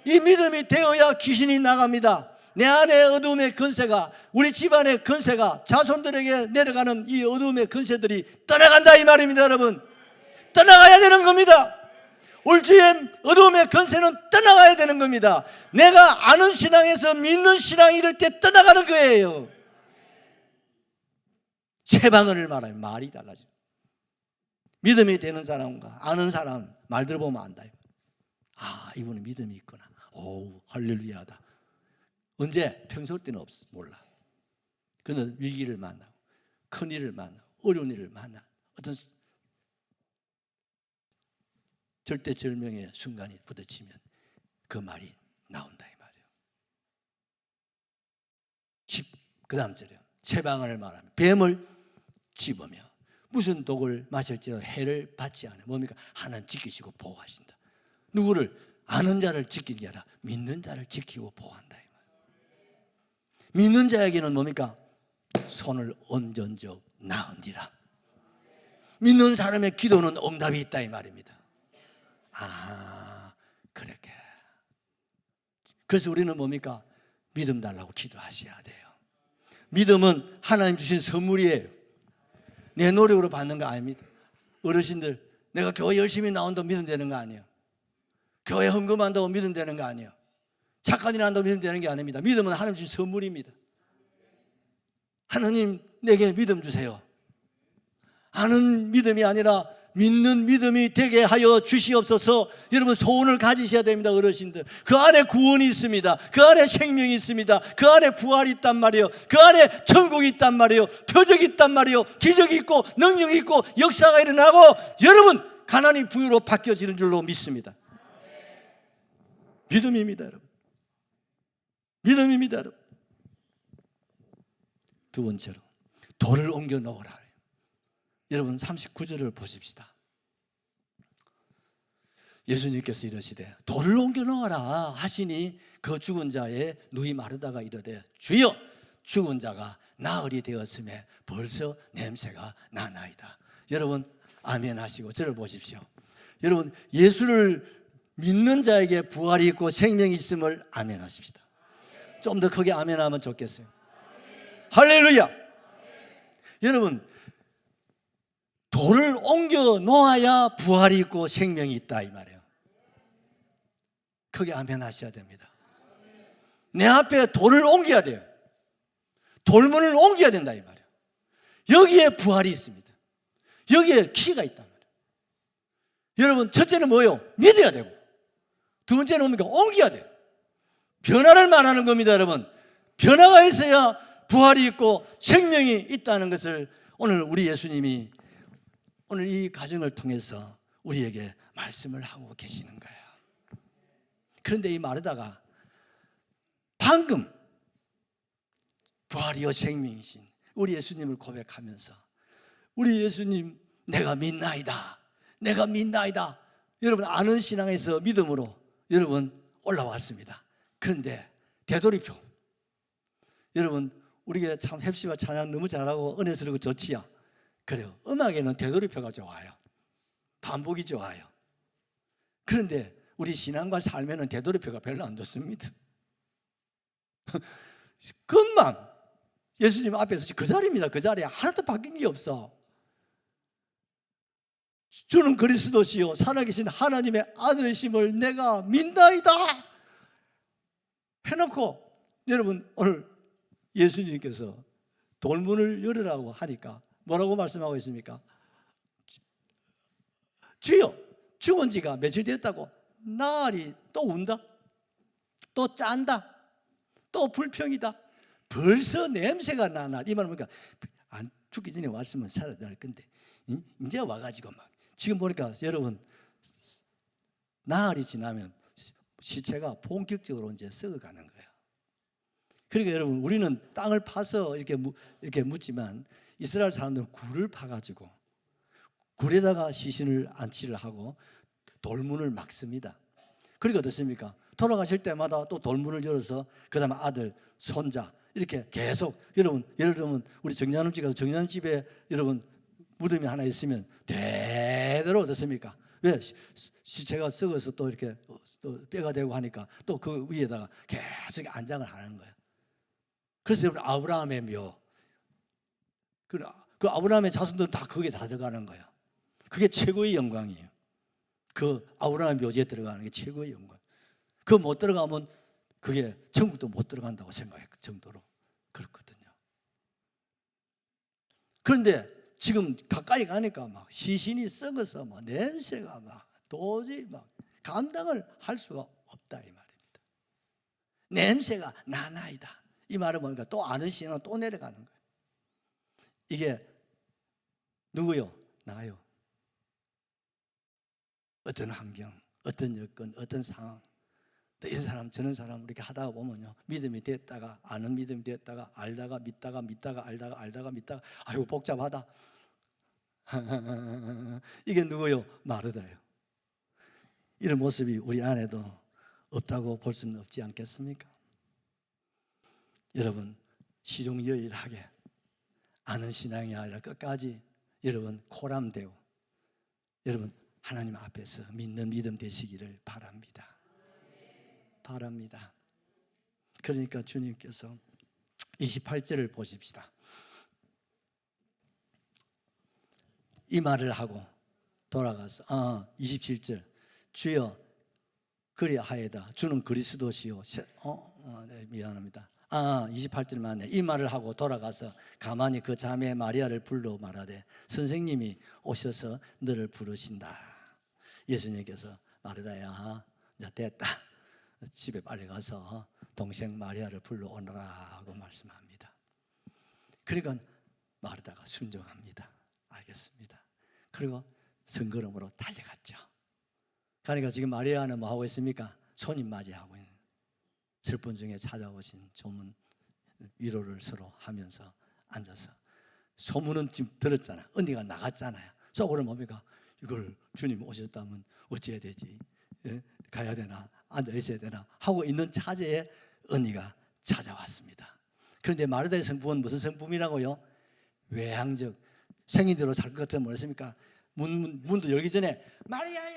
이 믿음이 되어야 귀신이 나갑니다. 내 안에 어두움의 근세가 우리 집안의 근세가 자손들에게 내려가는 이 어두움의 근세들이 떠나간다 이 말입니다. 여러분 떠나가야 되는 겁니다. 울주의 어두움의 근세는 떠나가야 되는 겁니다. 내가 아는 신앙에서 믿는 신앙이 이럴 때 떠나가는 거예요. 세방언을 말하면 말이 달라져요. 믿음이 되는 사람과 아는 사람 말 들어보면 안다. 아 이분은 믿음이 있구나. 오 할렐루야다. 언제? 평소 때는 몰라. 그는 위기를 만나고 큰일을 만나고 어려운 일을 만나 어떤 절대절명의 순간이 부딪히면 그 말이 나온다 이 말이에요. 그 다음 절에 채방을 말하면 뱀을 집으며 무슨 독을 마실지라도 해를 받지 않아. 뭡니까? 하나님 지키시고 보호하신다. 누구를? 아는 자를 지키게 하라. 믿는 자를 지키고 보호한다 이 말이에요. 믿는 자에게는 뭡니까? 손을 얹은 적 나은지라. 믿는 사람의 기도는 응답이 있다 이 말입니다. 아 그렇게. 그래서 우리는 뭡니까? 믿음 달라고 기도하셔야 돼요. 믿음은 하나님 주신 선물이에요. 내 노력으로 받는 거 아닙니다. 어르신들 내가 교회 열심히 나온다고 믿음 되는 거 아니에요. 교회 헌금한다고 믿음 되는 거 아니에요. 착한 일 한다고 믿음 되는 게 아닙니다. 믿음은 하나님 주신 선물입니다. 하나님 내게 믿음 주세요. 아는 믿음이 아니라 믿는 믿음이 되게 하여 주시옵소서. 여러분 소원을 가지셔야 됩니다. 어르신들 그 안에 구원이 있습니다. 그 안에 생명이 있습니다. 그 안에 부활이 있단 말이에요. 그 안에 천국이 있단 말이에요. 표적이 있단 말이에요. 기적이 있고 능력이 있고 역사가 일어나고 여러분 가난이 부유로 바뀌어지는 줄로 믿습니다. 믿음입니다 여러분. 믿음입니다 여러분. 두 번째로 돌을 옮겨 놓으라. 여러분 39절을 보십시다. 예수님께서 이러시되 돌을 옮겨 놓아라 하시니 그 죽은 자의 누이 마르다가 이르되 주여 죽은 자가 나흘이 되었음에 벌써 냄새가 나나이다. 여러분 아멘 하시고 저를 보십시오. 여러분 예수를 믿는 자에게 부활이 있고 생명이 있음을 아멘 하십시다. 좀 더 크게 아멘 하면 좋겠어요. 할렐루야. 여러분 돌을 옮겨 놓아야 부활이 있고 생명이 있다 이 말이에요. 크게 아멘 하셔야 됩니다. 내 앞에 돌을 옮겨야 돼요. 돌문을 옮겨야 된다 이 말이에요. 여기에 부활이 있습니다. 여기에 키가 있단 말이에요. 여러분 첫째는 뭐예요? 믿어야 되고, 두 번째는 뭡니까? 옮겨야 돼요. 변화를 말하는 겁니다. 여러분 변화가 있어야 부활이 있고 생명이 있다는 것을 오늘 우리 예수님이 오늘 이 가정을 통해서 우리에게 말씀을 하고 계시는 거예요. 그런데 이 마르다가 방금 부활이요 생명이신 우리 예수님을 고백하면서 우리 예수님 내가 믿나이다, 내가 믿나이다. 여러분 아는 신앙에서 믿음으로 여러분 올라왔습니다. 그런데 되돌이표, 여러분 우리가 참 햅시와 찬양 너무 잘하고 은혜스럽고 좋지요. 그래요. 음악에는 되돌이표가 좋아요. 반복이 좋아요. 그런데 우리 신앙과 삶에는 되돌이표가 별로 안 좋습니다. 금방 예수님 앞에서 그 자리입니다. 그 자리에 하나도 바뀐 게 없어. 주는 그리스도시요 살아계신 하나님의 아들이심을 내가 믿나이다 해놓고 여러분 오늘 예수님께서 돌문을 열으라고 하니까 뭐라고 말씀하고 있습니까? 주여 죽은 지가 며칠 됐다고 나흘이 또 운다, 또 짠다, 또 불평이다, 벌써 냄새가 나나. 이 말은 뭐니까 안 죽기 전에 왔으면 살아야 될 건데 이제 와가지고 막 지금 보니까 여러분 나흘이 지나면 시체가 본격적으로 이제 썩어가는 거예요. 그러니까 여러분 우리는 땅을 파서 이렇게 묻지만 이스라엘 사람들은 굴을 파가지고 굴에다가 시신을 안치를 하고 돌문을 막습니다. 그러니까 어떻습니까? 돌아가실 때마다 또 돌문을 열어서 그 다음에 아들, 손자 이렇게 계속 여러분 예를 들면 우리 정자님 집 가서 정자님 집에 여러분 무덤이 하나 있으면 대대로 어떻습니까? 왜? 시체가 썩어서 또 이렇게 또 뼈가 되고 하니까 또 그 위에다가 계속 안장을 하는 거예요. 그래서 여러분 아브라함의 묘, 그 아브라함의 자손들은 다 거기에 다 들어가는 거예요. 그게 최고의 영광이에요. 그 아브라함의 묘지에 들어가는 게 최고의 영광. 그거 못 들어가면 그게 천국도 못 들어간다고 생각할 정도로 그렇거든요. 그런데 지금 가까이 가니까 막 시신이 썩어서 막 냄새가 막 도저히 막 감당을 할 수가 없다 이 말입니다. 냄새가 나나이다. 이 말은 뭡니까? 또 아는 신앙은 또 내려가는 거예요. 이게 누구요? 나요. 어떤 환경, 어떤 여건, 어떤 상황, 또 이 사람 저런 사람 이렇게 하다가 보면요 믿음이 됐다가 아는 믿음이 됐다가 알다가 믿다가 믿다가 알다가 알다가 믿다가 아이고 복잡하다. 이게 누구요? 마르다요. 이런 모습이 우리 안에도 없다고 볼 수는 없지 않겠습니까? 여러분 시종여일하게 아는 신앙이 아니라 끝까지 여러분 코람되고 여러분 하나님 앞에서 믿는 믿음 되시기를 바랍니다. 바랍니다. 그러니까 주님께서 28절을 보십시다. 이 말을 하고 돌아가서 27절 주여 그리하여다 주는 그리스도시요 네, 미안합니다. 28절 맞네. 이 말을 하고 돌아가서 가만히 그 자매 마리아를 불러 말하되 선생님이 오셔서 너를 부르신다. 예수님께서 마르다야 이제 됐다. 집에 빨리 가서 동생 마리아를 불러오너라 하고 말씀합니다. 그러니까 마르다가 순종합니다. 알겠습니다. 그리고 성걸음으로 달려갔죠. 그러니까 지금 마리아는 뭐 하고 있습니까? 손님 맞이하고 있는 슬픈 중에 찾아오신 조문 위로를 서로 하면서 앉아서 소문은 지금 들었잖아요. 언니가 나갔잖아요. 속으로 뭡니까? 이걸 주님 오셨다면 어찌해야 되지? 가야 되나 앉아 있어야 되나 하고 있는 차제에 언니가 찾아왔습니다. 그런데 마르다의 성품은 무슨 성품이라고요? 외향적, 생인대로 살 것 같으면 뭐랬습니까? 문도 열기 전에 마리아야,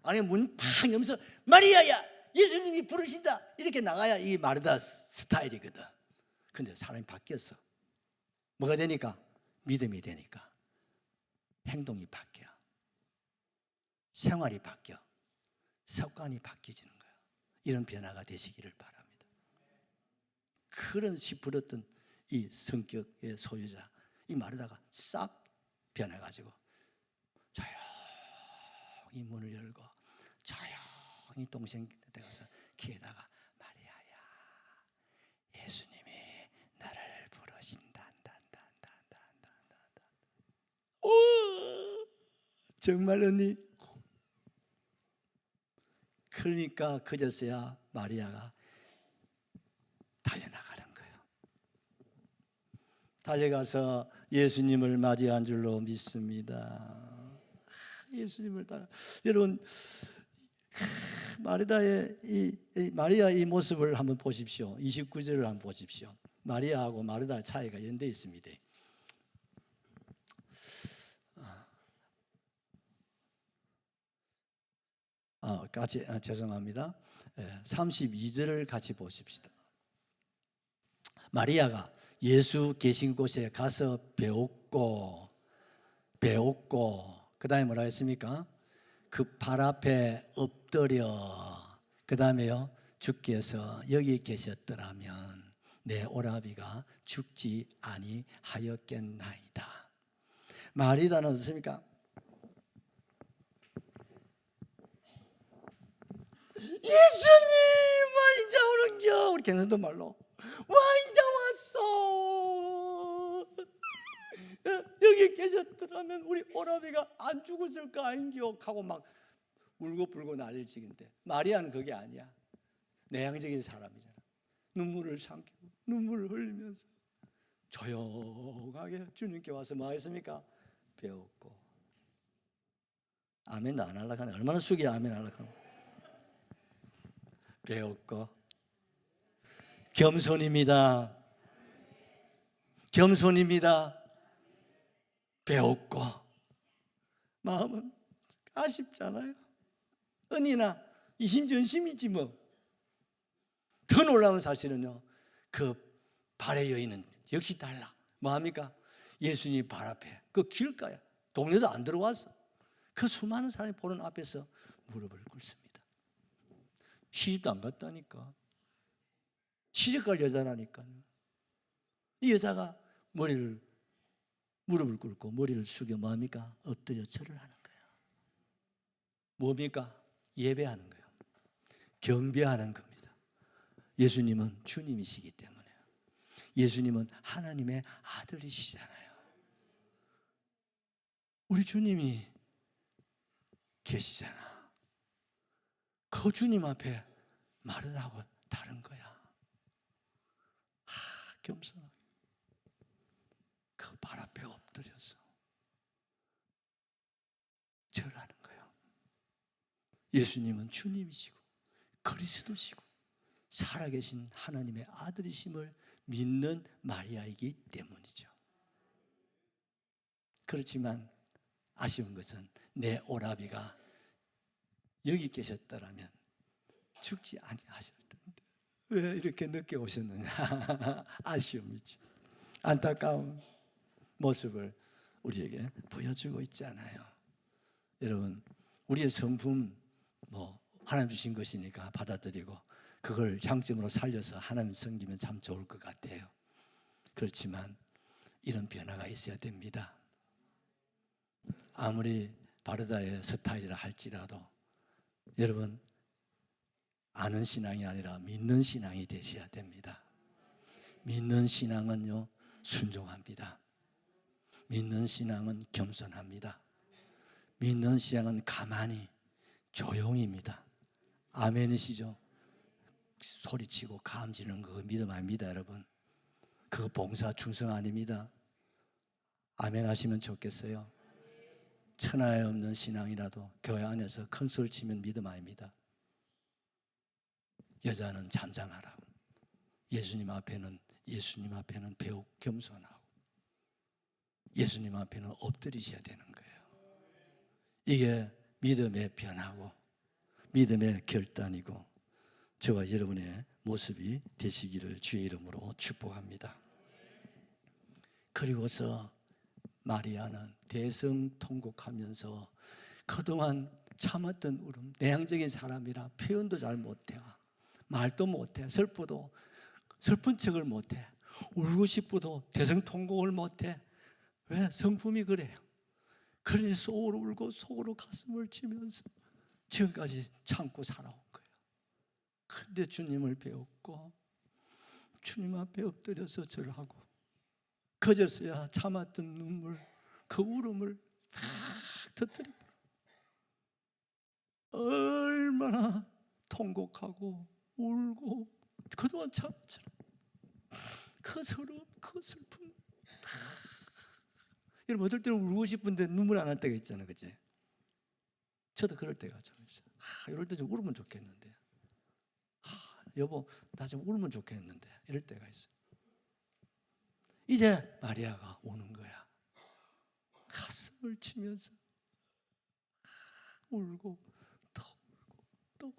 아니 문 팍 열면서 마리아야, 예수님이 부르신다 이렇게 나가야 이 마르다 스타일이거든. 근데 사람이 바뀌었어. 뭐가 되니까? 믿음이 되니까 행동이 바뀌어, 생활이 바뀌어, 습관이 바뀌어지는 거예요. 이런 변화가 되시기를 바랍니다. 그런 시부렸던 이 성격의 소유자 이 마르다가 싹 변해가지고 조용히 문을 열고 조용히 동생 댁에 가서 귀에다가 마리아야, 예수님이 나를 부르신다. 오, 정말 언니. 그러니까 그제서야 마리아가 달려나가는 거예요. 달려가서 예수님을 맞이한 줄로 믿습니다. 예수님을 따라. 여러분, 마리아의 이 모습을 한번 보십시오. 29절을 한번 보십시오. 마리아하고 마르다의 차이가 이런 데 있습니다. 같이 죄송합니다. 32절을 같이 보십시다. 마리아가 예수 계신 곳에 가서 배웠고 그 다음에 뭐라 했습니까? 그 발 앞에 엎드려, 그 다음에요, 주께서 여기 계셨더라면 내 오라비가 죽지 아니하였겠나이다. 마리아는 어떻습니까? 예수님 와 인자 오는겨. 우리 경상도 말로 와 인자 왔어. 여기 계셨더라면 우리 오라비가 안 죽었을 거 아닌겨 하고 막 울고불고 난리를 치는데, 마리아는 그게 아니야. 내향적인 사람이잖아. 눈물을 삼키고 눈물을 흘리면서 조용하게 주님께 와서 뭐 했습니까? 배웠고. 아멘도 안 하려고 하네. 얼마나 숙이 아멘 하려고 하네. 배웠고. 겸손입니다. 배웠고. 마음은 아쉽잖아요. 은이나 이심전심이지 뭐. 더 놀라운 사실은요, 그 발의 여인은 역시 달라. 뭐합니까? 예수님 발 앞에 그 길가에, 동네도 안 들어와서 그 수많은 사람이 보는 앞에서 무릎을 꿇습니다. 시집도 안 갔다니까. 시집갈 여자라니까요. 이 여자가 무릎을 꿇고 머리를 숙여 뭐합니까? 엎드려 절을 하는 거예요. 뭡니까? 예배하는 거예요. 경배하는 겁니다. 예수님은 주님이시기 때문에. 예수님은 하나님의 아들이시잖아요. 우리 주님이 계시잖아. 그 주님 앞에 말을 하고 다른 거야. 겸손하게 그 발 앞에 엎드려서 절하는 거예요. 예수님은 주님이시고 그리스도시고 살아계신 하나님의 아들이심을 믿는 마리아이기 때문이죠. 그렇지만 아쉬운 것은 내 오라비가 여기 계셨더라면 죽지 아니하실 텐데 왜 이렇게 늦게 오셨느냐. 아쉬움이죠. 안타까운 모습을 우리에게 보여주고 있잖아요. 여러분, 우리의 성품 하나님 주신 것이니까 받아들이고 그걸 장점으로 살려서 하나님 섬기면 참 좋을 것 같아요. 그렇지만 이런 변화가 있어야 됩니다. 아무리 바르다의 스타일이라 할지라도 여러분, 아는 신앙이 아니라 믿는 신앙이 되셔야 됩니다. 믿는 신앙은요, 순종합니다. 믿는 신앙은 겸손합니다. 믿는 신앙은 가만히 조용입니다. 아멘이시죠? 소리치고 감지는 그거 믿음 아닙니다, 여러분. 그거 봉사 충성 아닙니다. 아멘 하시면 좋겠어요. 천하에 없는 신앙이라도 교회 안에서 큰 소리 치면 믿음 아닙니다. 여자는 잠잠하라고. 예수님 앞에는 배우 겸손하고 예수님 앞에는 엎드리셔야 되는 거예요. 이게 믿음의 변화고 믿음의 결단이고 저와 여러분의 모습이 되시기를 주의 이름으로 축복합니다. 그리고서 마리아는 대성통곡하면서 그동안 참았던 울음, 내향적인 사람이라 표현도 잘 못해, 말도 못해, 슬픈 척을 못해, 울고 싶어도 대성통곡을 못해. 왜? 성품이 그래요. 그러니 속으로 울고 속으로 가슴을 치면서 지금까지 참고 살아온 거예요. 그런데 주님을 배웠고 주님 앞에 엎드려서 절하고 그제서야 참았던 눈물, 그 울음을 다 터뜨려. 얼마나 통곡하고 울고 그동안 참았잖아. 그 서름, 그 슬픔 다. 여러분 어떨 때는 울고 싶은데 눈물 안 날 때가 있잖아요, 그치? 저도 그럴 때가 좀 있어요. 이럴 때 좀 울으면 좋겠는데, 여보 나 좀 울면 좋겠는데, 이럴 때가 있어요. 이제 마리아가 우는 거야. 가슴을 치면서 울고 또 울고 또.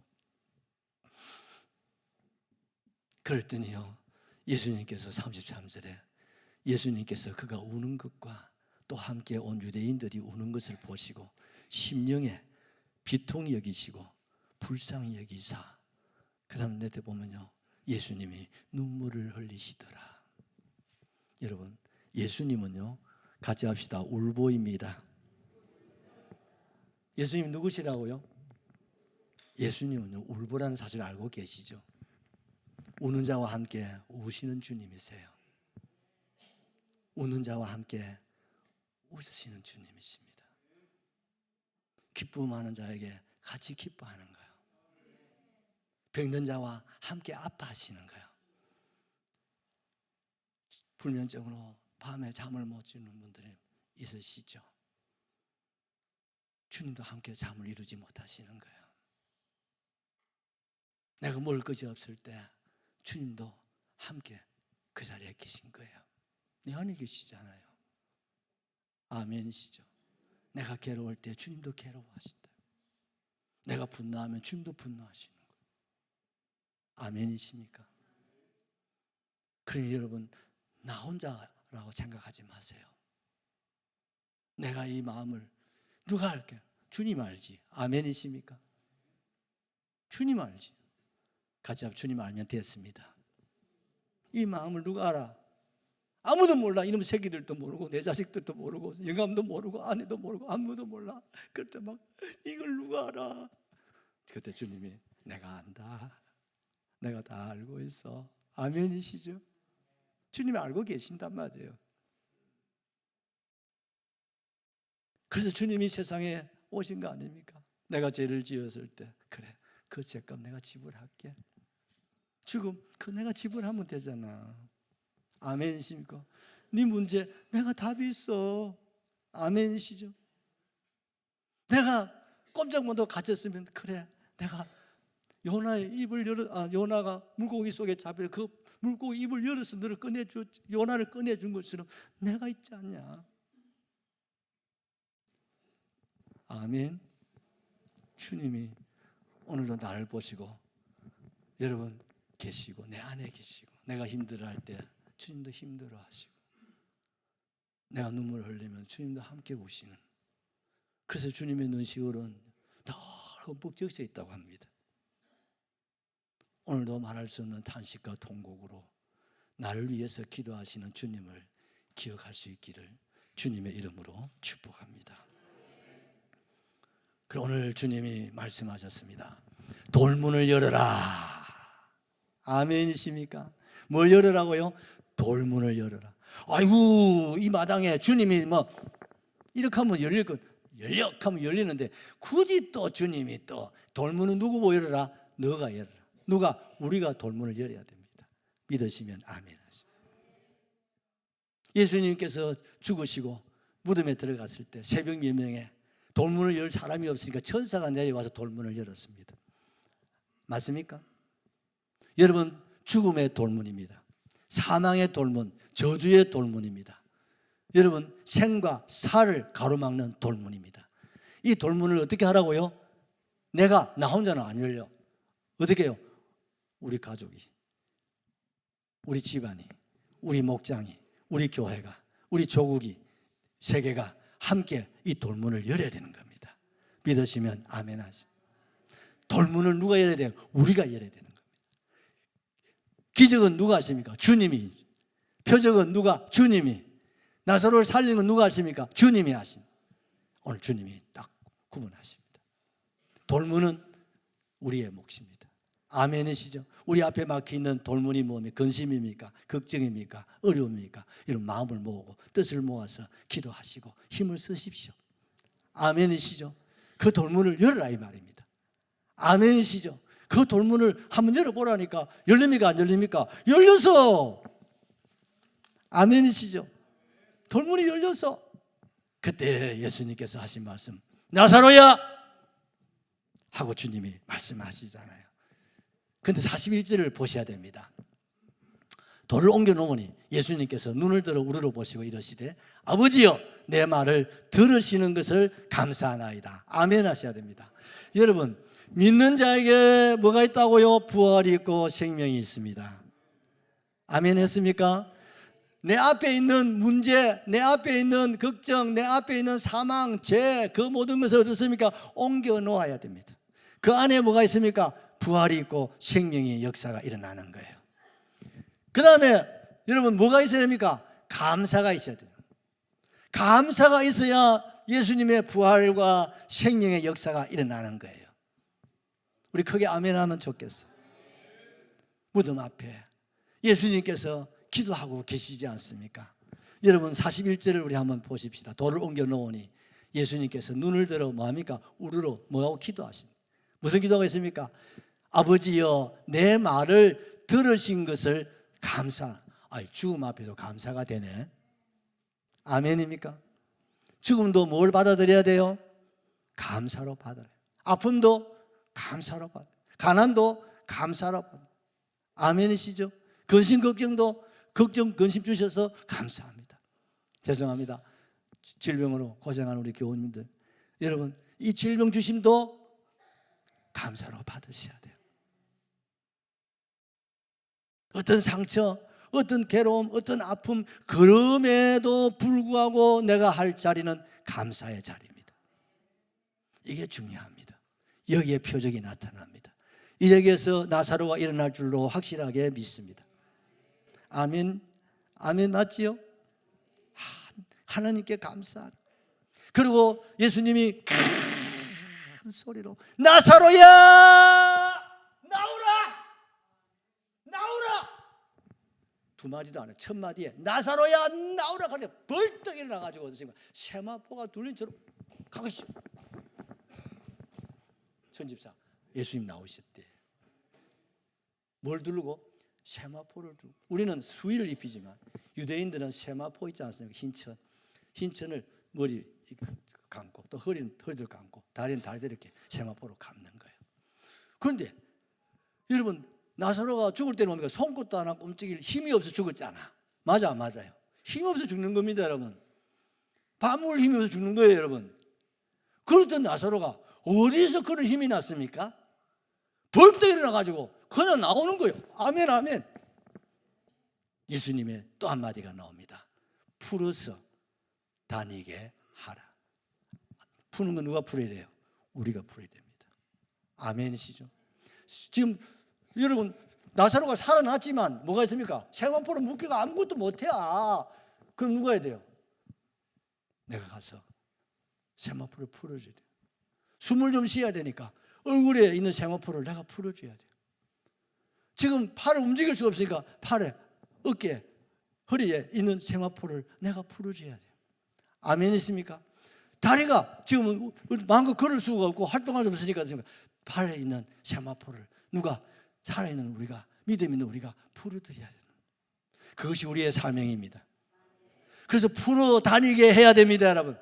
그랬더니요, 예수님께서 33절에 예수님께서 그가 우는 것과 또 함께 온 유대인들이 우는 것을 보시고 심령에 비통히 여기시고 불쌍히 여기사, 그 다음 내때 보면요, 예수님이 눈물을 흘리시더라. 여러분, 예수님은요, 같이 합시다, 울보입니다. 예수님 누구시라고요? 예수님은요, 울보라는 사실을 알고 계시죠? 우는 자와 함께 우시는 주님이세요. 우는 자와 함께 웃으시는 주님이십니다. 기쁨하는 자에게 같이 기뻐하는 거예요. 병든 자와 함께 아파하시는 거예요. 불면증으로 밤에 잠을 못 주는 분들이 있으시죠? 주님도 함께 잠을 이루지 못하시는 거예요. 내가 먹을 것이 없을 때 주님도 함께 그 자리에 계신 거예요. 내 안에 계시잖아요. 아멘이시죠? 내가 괴로울 때 주님도 괴로워하신다. 내가 분노하면 주님도 분노하시는 거예요. 아멘이십니까? 그러니 여러분, 나 혼자라고 생각하지 마세요. 내가 이 마음을 누가 알게? 주님 알지. 아멘이십니까? 주님 알지. 같이 합시다. 주님 알면 됐습니다. 이 마음을 누가 알아? 아무도 몰라. 이놈 새끼들도 모르고 내 자식들도 모르고 영감도 모르고 아내도 모르고 아무도 몰라. 그럴 때 막 이걸 누가 알아? 그때 주님이 내가 안다. 내가 다 알고 있어. 아멘이시죠? 주님이 알고 계신단 말이에요. 그래서 주님이 세상에 오신 거 아닙니까? 내가 죄를 지었을 때 그래, 그 죄값 내가 지불할게. 죽음 그 내가 지불하면 되잖아. 아멘이십니까? 네 문제 내가 답이 있어. 아멘이시죠? 내가 꼼짝 못하고 갇혔으면 그래, 내가 요나의 입을 요나가 물고기 속에 잡혀 그 물고기 입을 열어서 너를 요나를 꺼내준 것처럼 내가 있지 않냐. 아멘. 주님이 오늘도 나를 보시고 여러분 계시고 내 안에 계시고, 내가 힘들어할 때 주님도 힘들어하시고, 내가 눈물을 흘리면 주님도 함께 우시는, 그래서 주님의 눈시울은 더 흠뻑 적셔 있다고 합니다. 오늘도 말할 수 없는 탄식과 통곡으로 나를 위해서 기도하시는 주님을 기억할 수 있기를 주님의 이름으로 축복합니다. 그리고 오늘 주님이 말씀하셨습니다. 돌문을 열어라. 아멘이십니까? 뭘 열으라고요? 돌문을 열어라. 아이고, 이 마당에 주님이 이렇게 하면 열릴 것, 열려하면 열리는데 굳이 또 주님이 또 돌문은 누구 열어라? 너가 열어라. 누가? 우리가 돌문을 열어야 됩니다. 믿으시면 아멘 하시죠. 예수님께서 죽으시고 무덤에 들어갔을 때 새벽 몇 명에 돌문을 열 사람이 없으니까 천사가 내려와서 돌문을 열었습니다. 맞습니까? 여러분, 죽음의 돌문입니다. 사망의 돌문, 저주의 돌문입니다. 여러분, 생과 사를 가로막는 돌문입니다. 이 돌문을 어떻게 하라고요? 내가 나 혼자는 안 열려. 어떻게 해요? 우리 가족이, 우리 집안이, 우리 목장이, 우리 교회가, 우리 조국이, 세계가 함께 이 돌문을 열어야 되는 겁니다. 믿으시면 아멘 하시죠. 돌문을 누가 열어야 돼요? 우리가 열어야 되는 겁니다. 기적은 누가 하십니까? 주님이. 표적은 누가? 주님이. 나사로를 살리는 건 누가 하십니까? 주님이 하십니다. 오늘 주님이 딱 구분하십니다. 돌문은 우리의 몫입니다. 아멘이시죠? 우리 앞에 막혀있는 돌문이 뭡니까? 근심입니까? 걱정입니까? 어려움입니까? 이런 마음을 모으고 뜻을 모아서 기도하시고 힘을 쓰십시오. 아멘이시죠? 그 돌문을 열어라 이 말입니다. 아멘이시죠? 그 돌문을 한번 열어보라니까 열립니까? 안 열립니까? 열려서. 아멘이시죠? 돌문이 열려서. 그때 예수님께서 하신 말씀, 나사로야 하고 주님이 말씀하시잖아요. 그런데 41절을 보셔야 됩니다. 돌을 옮겨 놓으니 예수님께서 눈을 들어 우러러 보시고 이러시되 아버지여 내 말을 들으시는 것을 감사하나이다. 아멘 하셔야 됩니다. 여러분, 믿는 자에게 뭐가 있다고요? 부활이 있고 생명이 있습니다. 아멘 했습니까? 내 앞에 있는 문제, 내 앞에 있는 걱정, 내 앞에 있는 사망, 죄, 그 모든 것을 어떻습니까? 옮겨 놓아야 됩니다. 그 안에 뭐가 있습니까? 부활이 있고 생명의 역사가 일어나는 거예요. 그 다음에 여러분 뭐가 있어야 됩니까? 감사가 있어야 돼요. 감사가 있어야 예수님의 부활과 생명의 역사가 일어나는 거예요. 우리 크게 아멘 하면 좋겠어요. 무덤 앞에 예수님께서 기도하고 계시지 않습니까? 여러분 41절을 우리 한번 보십시다. 돌을 옮겨 놓으니 예수님께서 눈을 들어 뭐합니까? 우르르 뭐하고 기도하십니다. 무슨 기도가 있습니까? 아버지여 내 말을 들으신 것을 죽음 앞에도 감사가 되네. 아멘입니까? 죽음도 뭘 받아들여야 돼요? 감사로 받아요. 아픔도 감사로 받아요. 가난도 감사로 받아요. 아멘이시죠? 근심 걱정도 근심 주셔서 감사합니다. 죄송합니다. 질병으로 고생하는 우리 교우님들, 여러분 이 질병 주심도 감사로 받으셔야 돼요. 어떤 상처, 어떤 괴로움, 어떤 아픔, 그럼에도 불구하고 내가 할 자리는 감사의 자리입니다. 이게 중요합니다. 여기에 표적이 나타납니다. 이 여기에서 나사로가 일어날 줄로 확실하게 믿습니다. 아멘, 아멘 맞지요? 하나님께 감사하라. 그리고 예수님이 큰 소리로 나사로야 나오라, 나오라. 두 마디도 안 해. 첫 마디에 나사로야 나오라 그러니 벌떡 일어나가지고 세마포가 둘린처럼 가시죠. 천집사 예수님 나오셨대. 뭘 두르고? 세마포를 두르고. 우리는 수의를 입히지만 유대인들은 세마포 있지 않습니까? 흰천을 머리 감고 또 허리를 감고 다리는 다리대로 이렇게 세마포로 감는 거예요. 그런데 여러분 나사로가 죽을 때는 뭡니까? 손끝도 하나 꼼짝일 힘이 없어 죽었잖아. 맞아, 맞아요. 힘이 없어 죽는 겁니다, 여러분. 밥 먹을 힘이 없어 죽는 거예요, 여러분. 그렇던 나사로가 어디서 그런 힘이 났습니까? 벌떡 일어나가지고 그냥 나오는 거예요. 아멘, 아멘. 예수님의 또 한마디가 나옵니다. 풀어서 다니게 하라. 푸는 건 누가 풀어야 돼요? 우리가 풀어야 됩니다. 아멘이시죠? 지금 여러분 나사로가 살아났지만 뭐가 있습니까? 세마포로 묶여가 아무것도 못해. 그럼 누가 해야 돼요? 내가 가서 세마포를 풀어줘야 돼요. 숨을 좀 쉬어야 되니까 얼굴에 있는 세마포를 내가 풀어줘야 돼요. 지금 팔을 움직일 수가 없으니까 팔에, 어깨에, 허리에 있는 세마포를 내가 풀어줘야 돼요. 아멘이십니까? 다리가 지금 마음껏 걸을 수가 없고 활동할 수 없으니까 팔에 있는 세마포를 누가 살아있는 우리가, 믿음 있는 우리가 풀어드려야 돼요. 그것이 우리의 사명입니다. 그래서 풀어 다니게 해야 됩니다, 여러분.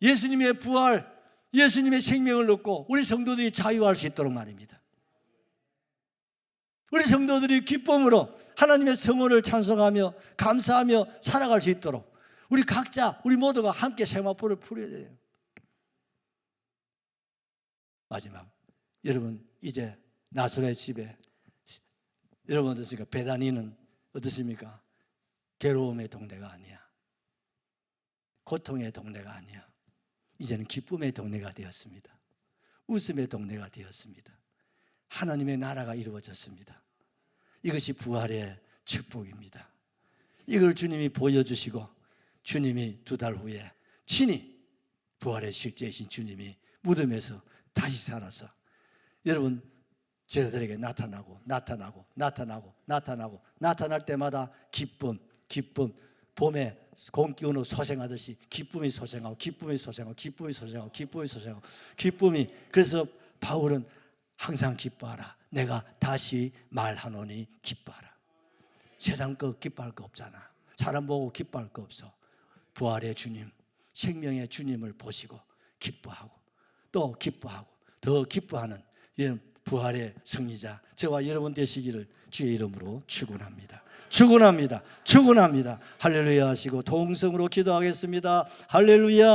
예수님의 부활, 예수님의 생명을 얻고 우리 성도들이 자유할 수 있도록 말입니다. 우리 성도들이 기쁨으로 하나님의 성호를 찬송하며 감사하며 살아갈 수 있도록 우리 각자, 우리 모두가 함께 세마포를 풀어야 돼요. 마지막, 여러분 이제 나사로의 집에 여러분 어떻습니까? 베다니는 어떻습니까? 괴로움의 동네가 아니야. 고통의 동네가 아니야. 이제는 기쁨의 동네가 되었습니다. 웃음의 동네가 되었습니다. 하나님의 나라가 이루어졌습니다. 이것이 부활의 축복입니다. 이걸 주님이 보여주시고 주님이 2달 후에 친히 부활의 실제이신 주님이 무덤에서 다시 살아서 여러분 저들에게 나타나고 나타날 때마다 기쁨 봄에 공기운으로 소생하듯이 기쁨이 소생하고 기쁨이. 그래서 바울은 항상 기뻐하라. 내가 다시 말하노니 기뻐하라. 세상 거 기뻐할 거 없잖아. 사람 보고 기뻐할 거 없어. 부활의 주님, 생명의 주님을 보시고 기뻐하고 또 기뻐하고 더 기뻐하는 이런 부활의 승리자 저와 여러분 되시기를 주의 이름으로 축원합니다. 할렐루야 하시고 동성으로 기도하겠습니다. 할렐루야.